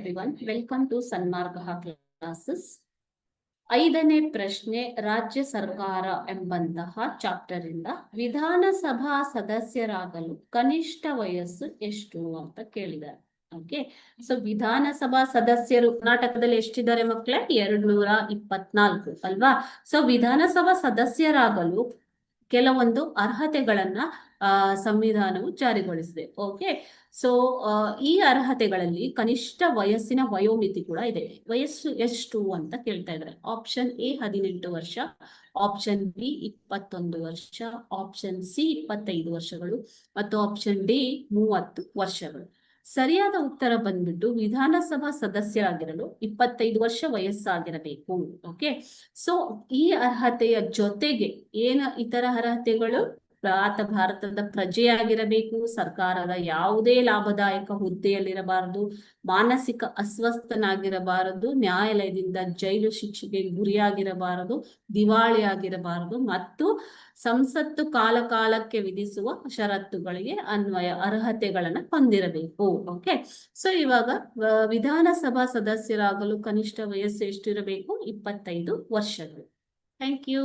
everyone, welcome to Sanmarga classes. 5ನೇ ಪ್ರಶ್ನೆ ರಾಜ್ಯ ಸರ್ಕಾರ ಎಂಬಂತಹ ಚಾಪ್ಟರ್ ಇಂದ ವಿಧಾನಸಭಾ ಸದಸ್ಯರಾಗಲು ಕನಿಷ್ಠ ವಯಸ್ಸು ಎಷ್ಟು ಅಂತ ಕೇಳಿದ್ದಾರೆ. ಓಕೆ, ಸೊ ವಿಧಾನಸಭಾ ಸದಸ್ಯರು ಕರ್ನಾಟಕದಲ್ಲಿ ಎಷ್ಟಿದ್ದಾರೆ ಮಕ್ಕಳೇ? 224 ಅಲ್ವಾ? ಸೊ ವಿಧಾನಸಭಾ ಸದಸ್ಯರಾಗಲು ಕೆಲವೊಂದು ಅರ್ಹತೆಗಳನ್ನ ಸಂವಿಧಾನವು ಜಾರಿಗೊಳಿಸಿದೆ. ಓಕೆ, ಸೊ ಈ ಅರ್ಹತೆಗಳಲ್ಲಿ ಕನಿಷ್ಠ ವಯಸ್ಸಿನ ವಯೋಮಿತಿ ಕೂಡ ಇದೆ. ವಯಸ್ಸು ಎಷ್ಟು ಅಂತ ಕೇಳ್ತಾ ಇದ್ದಾರೆ. ಆಪ್ಷನ್ ಎ 18 ವರ್ಷ, ಆಪ್ಷನ್ ಬಿ 21 ವರ್ಷ, ಆಪ್ಷನ್ ಸಿ 25 ವರ್ಷಗಳು ಮತ್ತು ಆಪ್ಷನ್ ಡಿ 30 ವರ್ಷಗಳು. ಸರಿಯಾದ ಉತ್ತರ ಬಂದ್ಬಿಟ್ಟು ವಿಧಾನಸಭಾ ಸದಸ್ಯರಾಗಿರಲು 25 ವರ್ಷ ವಯಸ್ಸಾಗಿರಬೇಕು. ಓಕೆ, ಸೊ ಈ ಅರ್ಹತೆಯ ಜೊತೆಗೆ ಇತರ ಅರ್ಹತೆಗಳು ಭಾರತದ ಪ್ರಜೆಯಾಗಿರಬೇಕು, ಸರ್ಕಾರದ ಯಾವುದೇ ಲಾಭದಾಯಕ ಹುದ್ದೆಯಲ್ಲಿರಬಾರದು, ಮಾನಸಿಕ ಅಸ್ವಸ್ಥನಾಗಿರಬಾರದು, ನ್ಯಾಯಾಲಯದಿಂದ ಜೈಲು ಶಿಕ್ಷೆಗೆ ಗುರಿಯಾಗಿರಬಾರದು, ದಿವಾಳಿಯಾಗಿರಬಾರದು ಮತ್ತು ಸಂಸತ್ತು ಕಾಲಕ್ಕೆ ವಿಧಿಸುವ ಷರತ್ತುಗಳಿಗೆ ಅನ್ವಯ ಅರ್ಹತೆಗಳನ್ನ ಹೊಂದಿರಬೇಕು. ಓಕೆ, ಸೊ ಇವಾಗ ವಿಧಾನಸಭಾ ಸದಸ್ಯರಾಗಲು ಕನಿಷ್ಠ ವಯಸ್ಸು ಎಷ್ಟಿರಬೇಕು? 25 ವರ್ಷಗಳು. Thank you.